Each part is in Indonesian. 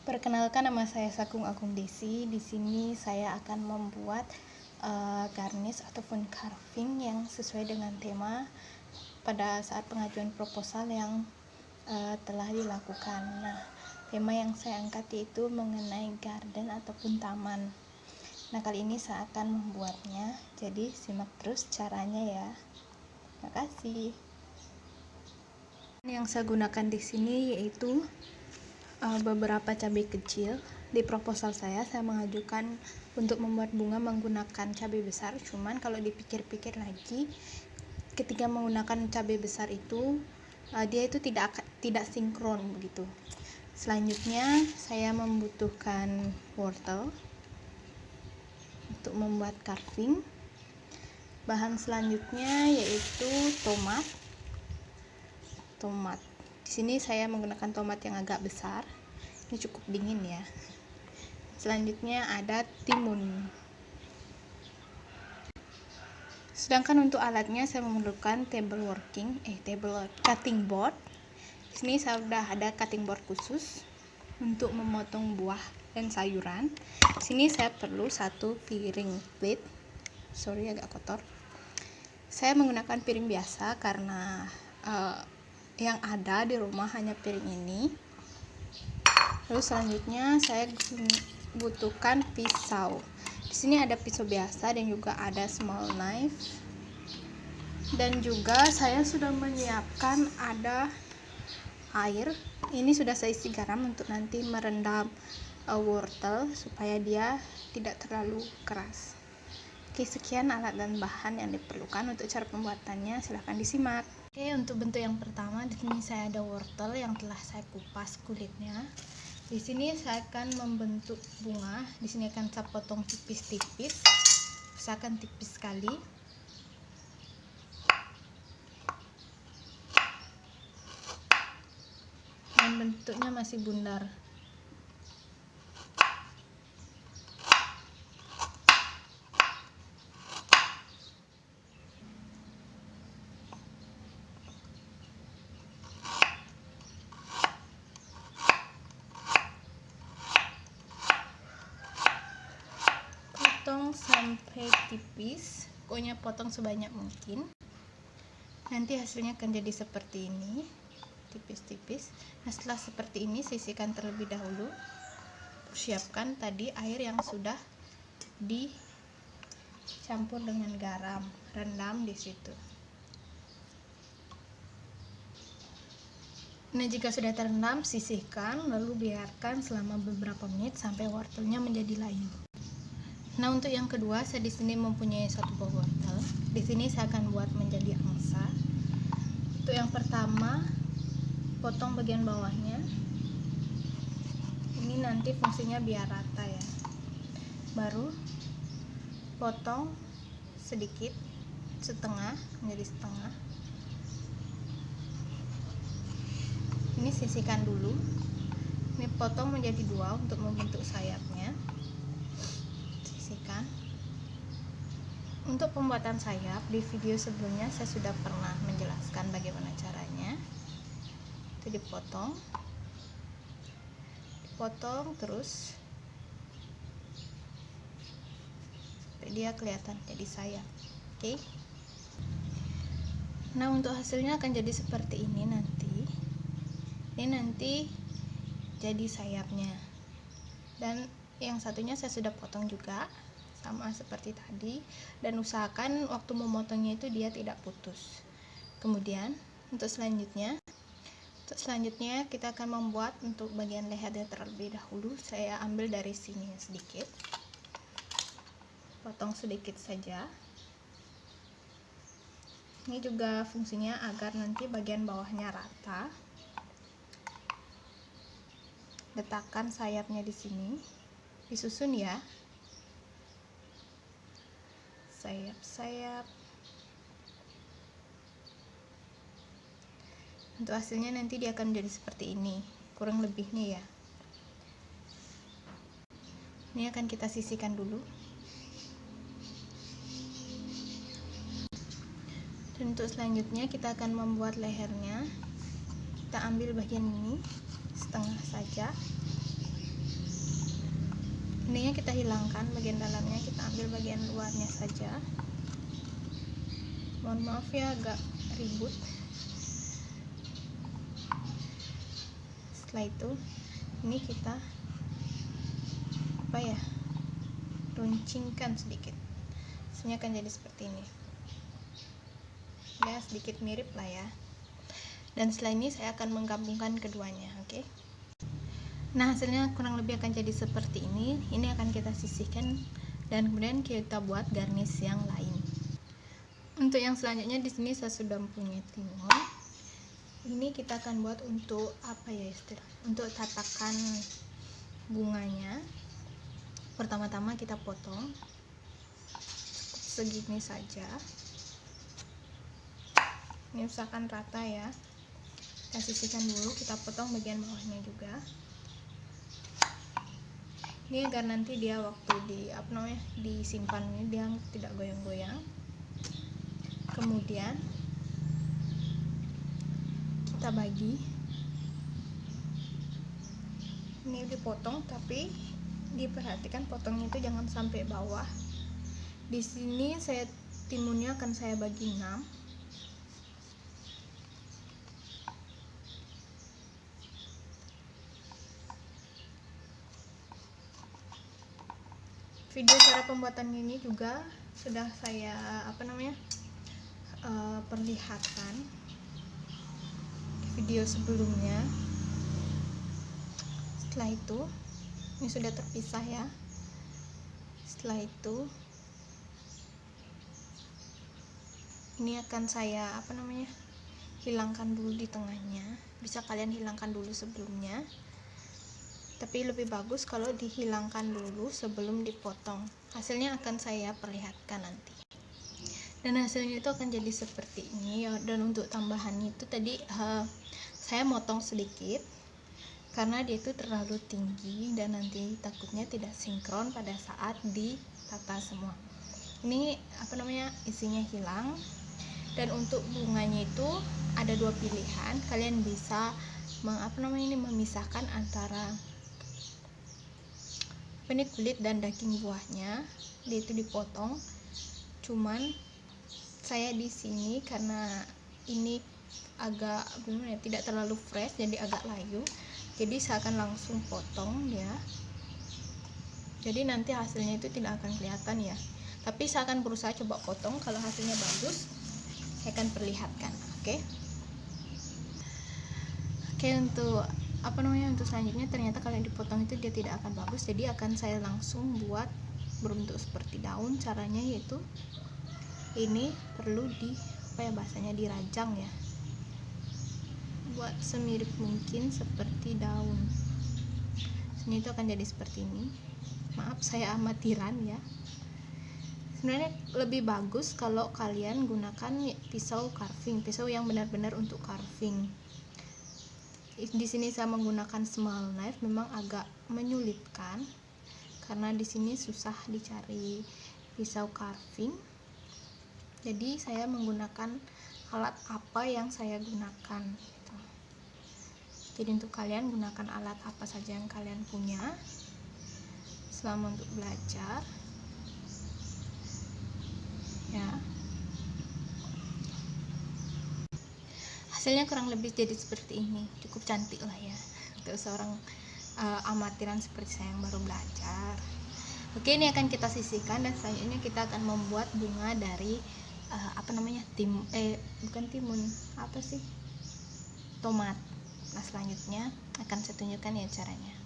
Perkenalkan, nama saya Sagung Agung Desi. Di sini saya akan membuat garnish ataupun carving yang sesuai dengan tema pada saat pengajuan proposal yang telah dilakukan. Nah, tema yang saya angkat yaitu mengenai garden ataupun taman. Nah, kali ini saya akan membuatnya. Jadi simak terus caranya ya. Terima kasih. Yang saya gunakan di sini yaitu beberapa cabai kecil. Di proposal saya mengajukan untuk membuat bunga menggunakan cabai besar, cuman kalau dipikir-pikir lagi, ketika menggunakan cabai besar itu dia itu tidak sinkron begitu. Selanjutnya saya membutuhkan wortel untuk membuat carving. Bahan selanjutnya yaitu tomat. Di sini saya menggunakan tomat yang agak besar. Ini cukup dingin ya. Selanjutnya ada timun. Sedangkan untuk alatnya saya memerlukan cutting board. Di sini saya sudah ada cutting board khusus untuk memotong buah dan sayuran. Di sini saya perlu satu piring plate. Sorry, agak kotor. Saya menggunakan piring biasa karena yang ada di rumah hanya piring ini. Lalu selanjutnya saya butuhkan pisau. Di sini ada pisau biasa dan juga ada small knife. Dan juga saya sudah menyiapkan ada air. Ini sudah saya isi garam untuk nanti merendam wortel supaya dia tidak terlalu keras. Oke, sekian alat dan bahan yang diperlukan untuk cara pembuatannya. Silahkan disimak. Oke, untuk bentuk yang pertama, di sini saya ada wortel yang telah saya kupas kulitnya. Di sini saya akan membentuk bunga. Di sini akan saya potong tipis-tipis. Usahakan tipis sekali. Dan bentuknya masih bundar. Potong sampai tipis, pokoknya potong sebanyak mungkin. Nanti hasilnya akan jadi seperti ini, tipis-tipis. Nah, setelah seperti ini, sisihkan terlebih dahulu. Siapkan tadi air yang sudah dicampur dengan garam, rendam di situ. Nah, jika sudah terendam, sisihkan lalu biarkan selama beberapa menit sampai wortelnya menjadi layu. Nah, untuk yang kedua, saya di sini mempunyai satu buah wortel. Di sini saya akan buat menjadi angsa. Untuk yang pertama, potong bagian bawahnya. Ini nanti fungsinya biar rata ya. Baru potong sedikit, setengah menjadi setengah. Ini sisihkan dulu. Ini potong menjadi dua untuk membentuk sayapnya. Untuk pembuatan sayap, di video sebelumnya saya sudah pernah menjelaskan bagaimana caranya. Itu dipotong terus sampai dia kelihatan jadi sayap. Oke. Nah, untuk hasilnya akan jadi seperti ini nanti. Ini nanti jadi sayapnya. Dan yang satunya saya sudah potong juga sama seperti tadi, dan usahakan waktu memotongnya itu dia tidak putus. Kemudian untuk selanjutnya kita akan membuat untuk bagian lehernya terlebih dahulu. Saya ambil dari sini sedikit, potong sedikit saja. Ini juga fungsinya agar nanti bagian bawahnya rata. Letakkan sayapnya di sini, disusun ya. Sayap. Untuk hasilnya nanti dia akan menjadi seperti ini, kurang lebihnya ya. Ini akan kita sisihkan dulu. Dan untuk selanjutnya kita akan membuat lehernya. Kita ambil bagian ini setengah saja. Ininya kita hilangkan bagian dalamnya, kita ambil bagian luarnya saja. Mohon maaf ya agak ribut. Setelah itu ini kita runcingkan sedikit. Hasilnya akan jadi seperti ini ya, sedikit mirip lah ya. Dan setelah ini saya akan menggabungkan keduanya. Oke. Nah, hasilnya kurang lebih akan jadi seperti ini. Ini akan kita sisihkan dan kemudian kita buat garnish yang lain. Untuk yang selanjutnya di sini saya sudah mempunyai timun. Ini kita akan buat untuk untuk tatakan bunganya. Pertama-tama kita potong segini saja. Ini usahakan rata ya. Kita sisihkan dulu, kita potong bagian bawahnya juga. Ini agar nanti dia waktu disimpan ini dia tidak goyang-goyang. Kemudian kita bagi. Ini dipotong tapi diperhatikan potongnya itu jangan sampai bawah. Di sini timunnya akan saya bagi 6. Video cara pembuatan ini juga sudah saya perlihatkan video sebelumnya. Setelah itu ini sudah terpisah ya. Setelah itu ini akan saya hilangkan dulu di tengahnya. Bisa kalian hilangkan dulu sebelumnya, tapi lebih bagus kalau dihilangkan dulu sebelum dipotong. Hasilnya akan saya perlihatkan nanti. Dan hasilnya itu akan jadi seperti ini ya. Dan untuk tambahannya itu tadi saya motong sedikit karena dia itu terlalu tinggi dan nanti takutnya tidak sinkron pada saat ditata semua. Ini isinya hilang. Dan untuk bunganya itu ada 2 pilihan. Kalian bisa memisahkan antara kulit dan daging buahnya, dia itu dipotong. Cuman saya di sini karena ini agak tidak terlalu fresh, jadi agak layu, jadi saya akan langsung potong ya. Jadi nanti hasilnya itu tidak akan kelihatan ya, tapi saya akan berusaha coba potong. Kalau hasilnya bagus saya akan perlihatkan. Oke, untuk untuk selanjutnya ternyata kalau dipotong itu dia tidak akan bagus, jadi akan saya langsung buat berbentuk seperti daun. Caranya yaitu ini perlu bahasanya dirajang ya, buat semirip mungkin seperti daun. Sini itu akan jadi seperti ini. Maaf saya amatiran ya. Sebenarnya lebih bagus kalau kalian gunakan pisau carving, pisau yang benar-benar untuk carving. Di sini saya menggunakan small knife, memang agak menyulitkan karena di sini susah dicari pisau carving. Jadi saya menggunakan alat apa yang saya gunakan gitu. Jadi untuk kalian gunakan alat apa saja yang kalian punya selama untuk belajar ya. Hasilnya kurang lebih jadi seperti ini, cukup cantik lah ya untuk seorang amatiran seperti saya yang baru belajar. Oke, ini akan kita sisihkan dan selanjutnya kita akan membuat bunga dari tomat. Nah, selanjutnya akan saya tunjukkan ya caranya.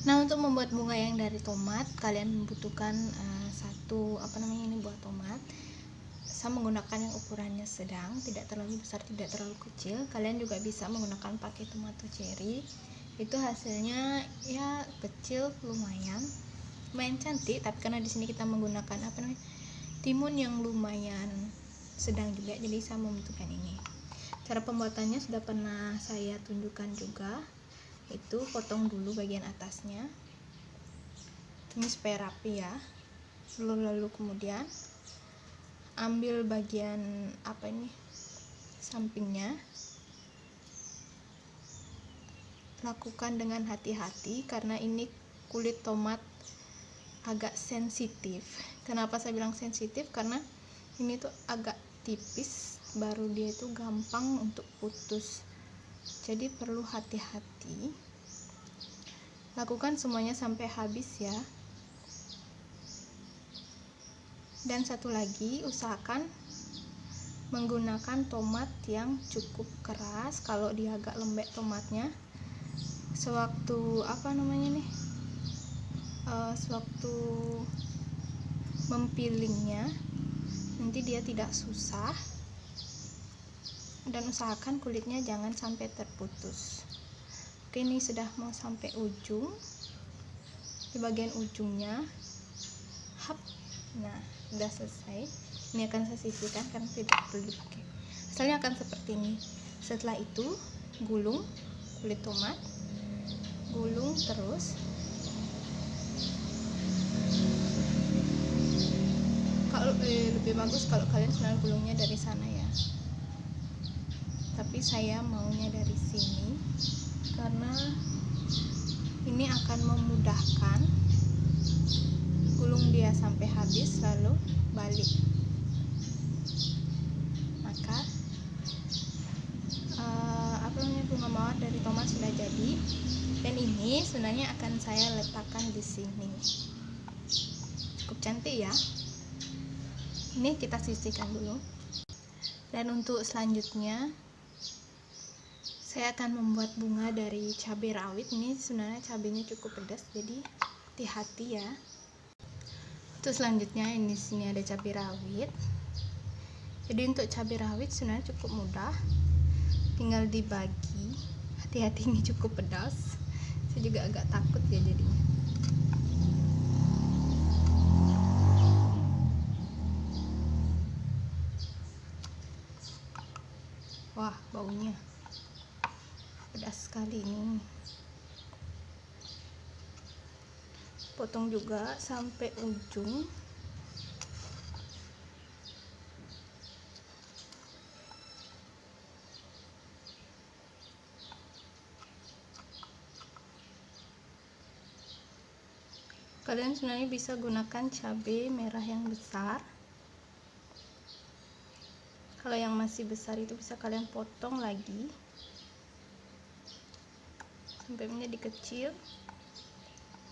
Nah, untuk membuat bunga yang dari tomat kalian membutuhkan buah tomat. Saya menggunakan yang ukurannya sedang, tidak terlalu besar, tidak terlalu kecil. Kalian juga bisa menggunakan pakai tomato cherry. Itu hasilnya ya kecil, lumayan cantik. Tapi karena di sini kita menggunakan timun yang lumayan sedang juga, jadi saya membutuhkan ini. Cara pembuatannya sudah pernah saya tunjukkan juga. Itu potong dulu bagian atasnya. Ini supaya rapi ya. Lalu kemudian ambil bagian sampingnya, lakukan dengan hati-hati karena ini kulit tomat agak sensitif. Kenapa saya bilang sensitif? Karena ini tuh agak tipis, baru dia itu gampang untuk putus. Jadi perlu hati-hati. Lakukan semuanya sampai habis ya. Dan satu lagi, usahakan menggunakan tomat yang cukup keras. Kalau dia agak lembek tomatnya, sewaktu sewaktu mempilingnya nanti dia tidak susah. Dan usahakan kulitnya jangan sampai terputus. Oke, ini sudah mau sampai ujung, di bagian ujungnya. Nah, sudah selesai. Ini akan saya sisihkan karena tidak perlu dipakai. Hasilnya akan seperti ini. Setelah itu gulung kulit tomat, gulung terus. Kalau lebih bagus kalau kalian sebenarnya gulungnya dari sana ya, tapi saya maunya dari sini karena ini akan memudahkan. Gulung dia sampai habis lalu balik, maka bunga mawar dari tomat sudah jadi. Dan ini sebenarnya akan saya letakkan di sini. Cukup cantik ya. Ini kita sisihkan dulu. Dan untuk selanjutnya saya akan membuat bunga dari cabai rawit. Ini sebenarnya cabainya cukup pedas, jadi hati-hati ya. Untuk selanjutnya ini sini ada cabai rawit. Jadi untuk cabai rawit sebenarnya cukup mudah, tinggal dibagi. Hati-hati, ini cukup pedas. Saya juga agak takut ya jadinya. Wah, baunya pedas sekali ini. Potong juga sampai ujung. Kalian sebenarnya bisa gunakan cabai merah yang besar. Kalau yang masih besar itu bisa kalian potong lagi sampai menjadi kecil.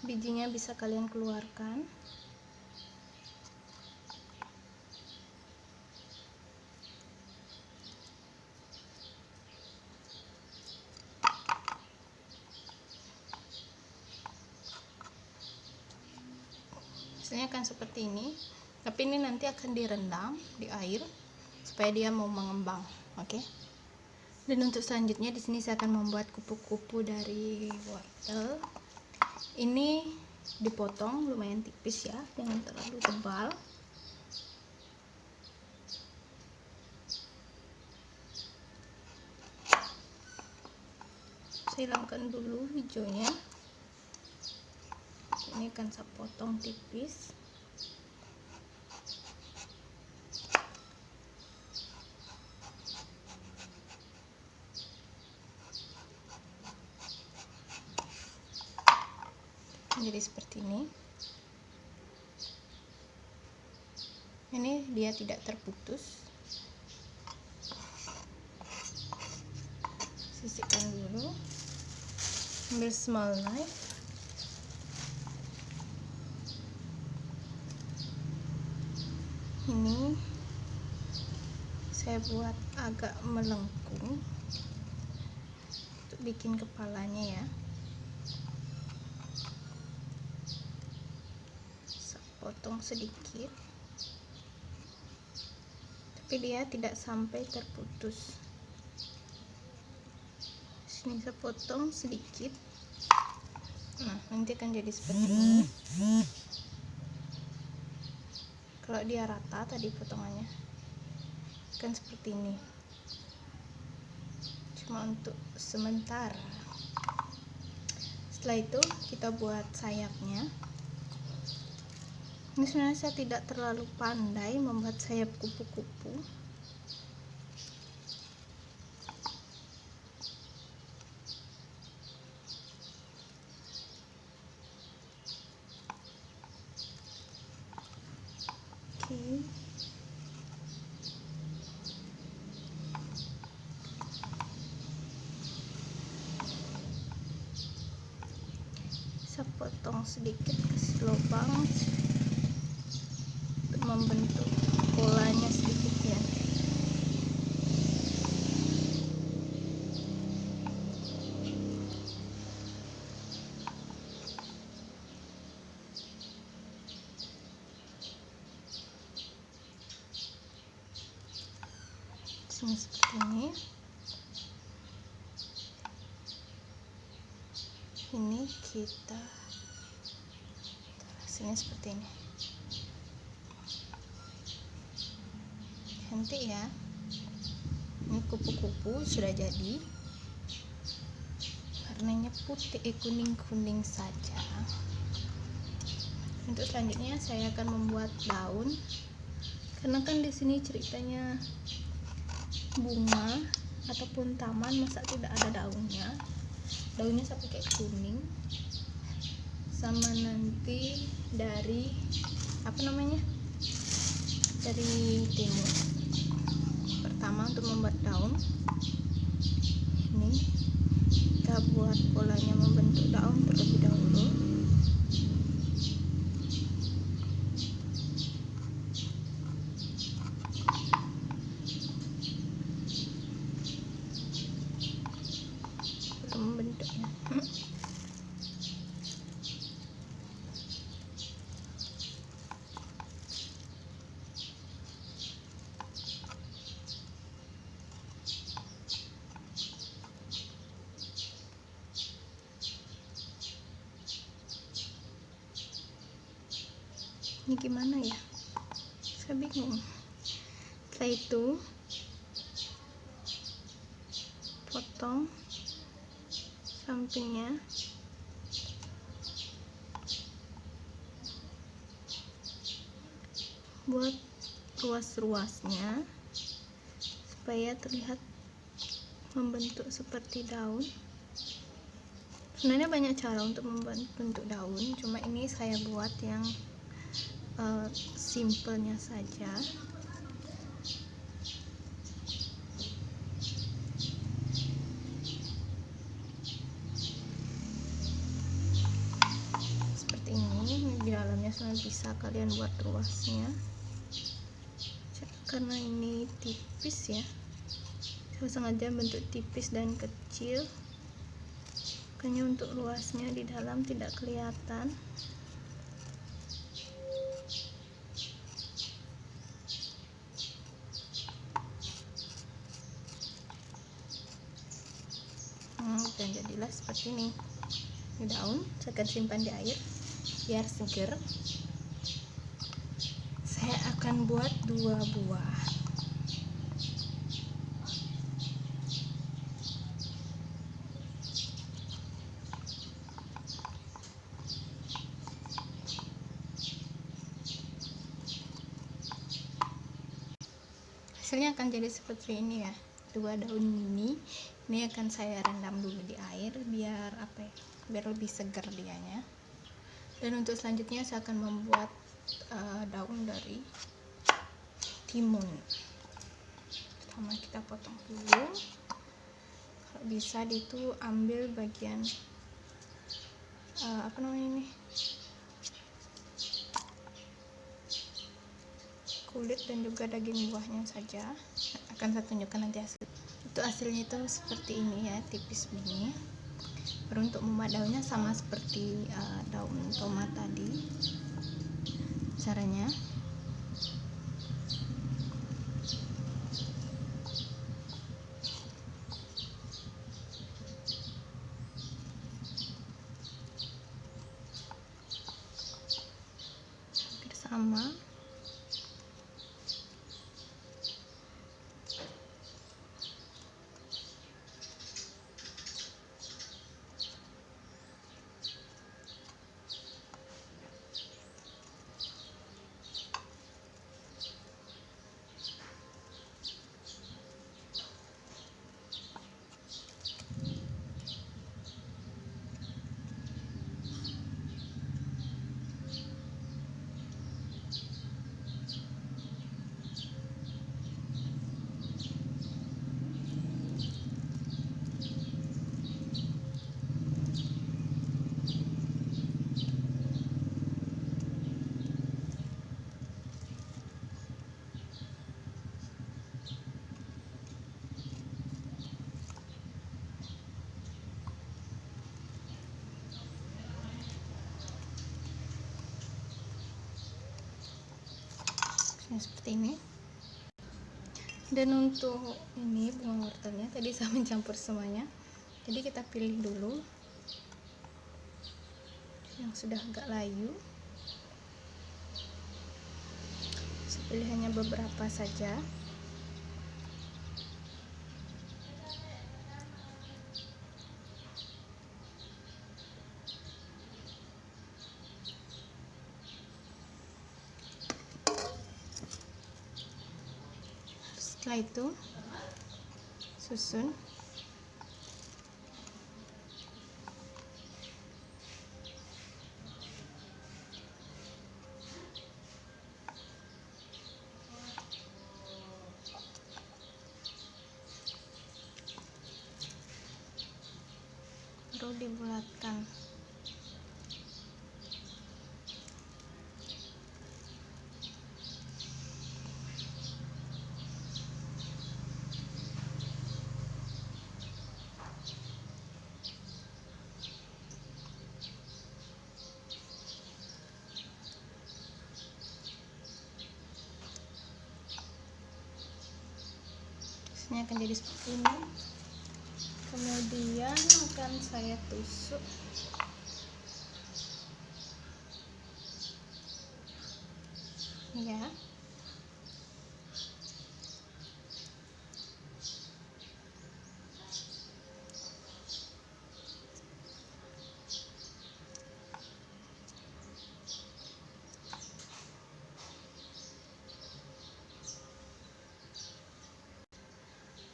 Bijinya bisa kalian keluarkan. Hasilnya akan seperti ini, tapi ini nanti akan direndam di air supaya dia mau mengembang. Oke. Dan untuk selanjutnya di sini saya akan membuat kupu-kupu dari wortel. Ini dipotong lumayan tipis ya, jangan terlalu tebal. Saya hilangkan dulu hijaunya. Ini akan saya potong tipis. Jadi seperti ini. Ini dia tidak terputus. Sisihkan dulu. Ambil small knife. Ini saya buat agak melengkung untuk bikin kepalanya ya. Saya potong sedikit, tapi dia tidak sampai terputus. Sini saya potong sedikit. Nah, nanti akan jadi seperti ini. Kalau dia rata tadi potongannya kan seperti ini. Cuma untuk sementara. Setelah itu kita buat sayapnya. Ini sebenarnya saya tidak terlalu pandai membuat sayap kupu-kupu. Bisa potong sedikit, kasih lubang untuk membentuk polanya sedikit ya. Sini seperti ini. Ini kita hasilnya seperti ini. Cantik ya. Ini kupu-kupu sudah jadi. Warnanya putih, kuning-kuning saja. Untuk selanjutnya saya akan membuat daun. Karena kan di sini ceritanya bunga ataupun taman, masa tidak ada daunnya. Daunnya saya pakai kuning, sama nanti dari dari timur. Pertama untuk membuat daun ini, kita buat polanya membentuk daun terlebih dahulu. Membentuknya ini gimana ya, saya bingung. Setelah itu potong sampingnya, buat ruas-ruasnya supaya terlihat membentuk seperti daun. Sebenarnya banyak cara untuk membentuk daun, cuma ini saya buat yang simpelnya saja. Seperti ini, di dalamnya sudah bisa kalian buat ruasnya. Karena ini tipis ya, saya sengaja bentuk tipis dan kecil, makanya untuk luasnya di dalam tidak kelihatan. Dan jadilah seperti ini. Ini daun saya akan simpan di air biar seger. Saya akan buat 2 buah. Hasilnya akan jadi seperti ini ya. 2 daun ini akan saya rendam dulu di air biar biar lebih segar dianya. Dan untuk selanjutnya saya akan membuat daun dari timun. Pertama kita potong dulu. Kalau bisa itu ambil bagian kulit dan juga daging buahnya saja. Akan saya tunjukkan nanti hasil. Itu hasilnya itu seperti ini ya, tipis begini. Baru untuk membuat daunnya sama seperti daun tomat tadi. Caranya hampir sama. yang seperti ini. Dan untuk ini bunga wortelnya tadi saya mencampur semuanya, jadi kita pilih dulu yang sudah agak layu. Saya pilih hanya beberapa saja. Setelah itu susun. Baru dibulatkan. Ini akan jadi seperti ini. Kemudian akan saya tusuk. Ya.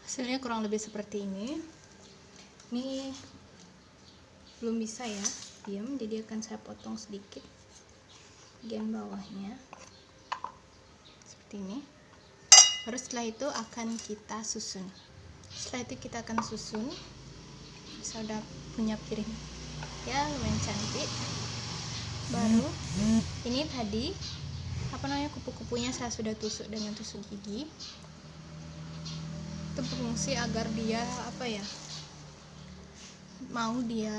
Hasilnya kurang lebih seperti ini. Ini belum bisa ya, diam, jadi akan saya potong sedikit bagian bawahnya seperti ini. Baru setelah itu akan kita susun. Setelah itu kita akan susun. Saya udah punya piring ya, lumayan cantik. Baru ini tadi kupu-kupunya saya sudah tusuk dengan tusuk gigi. Itu berfungsi agar dia mau dia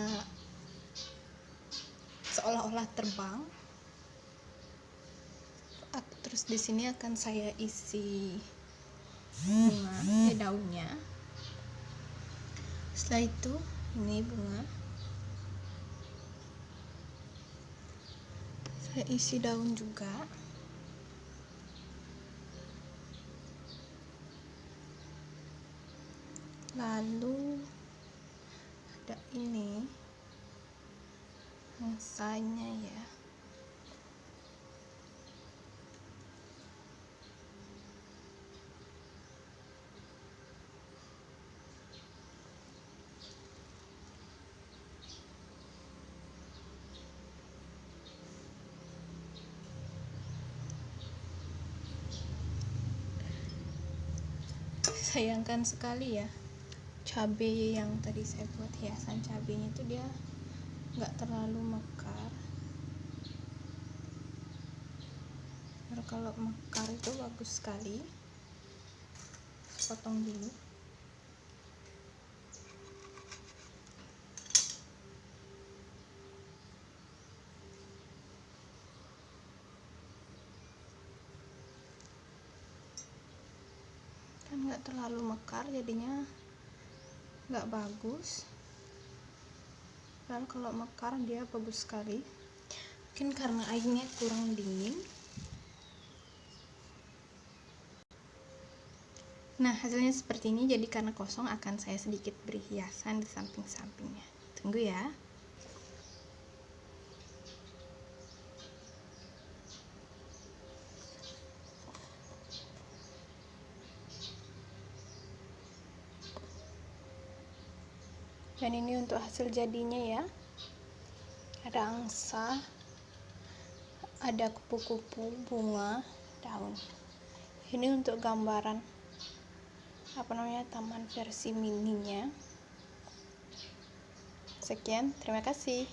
seolah-olah terbang. Terus di sini akan saya isi bunga, daunnya. Setelah itu ini bunga, saya isi daun juga. Lalu ada ini angsanya ya. Sayangkan sekali ya, cabai yang tadi saya buat hiasan cabainya itu dia nggak terlalu mekar. Kalau mekar itu bagus sekali. Potong dulu. Kan nggak terlalu mekar, jadinya nggak bagus. Dan kalau mekar dia bagus sekali. Mungkin karena airnya kurang dingin. Nah, hasilnya seperti ini. Jadi karena kosong akan saya sedikit beri hiasan di samping-sampingnya. Tunggu ya. Dan ini untuk hasil jadinya ya. Ada angsa, ada kupu-kupu, bunga, daun. Ini untuk gambaran taman versi mininya. Sekian, terima kasih.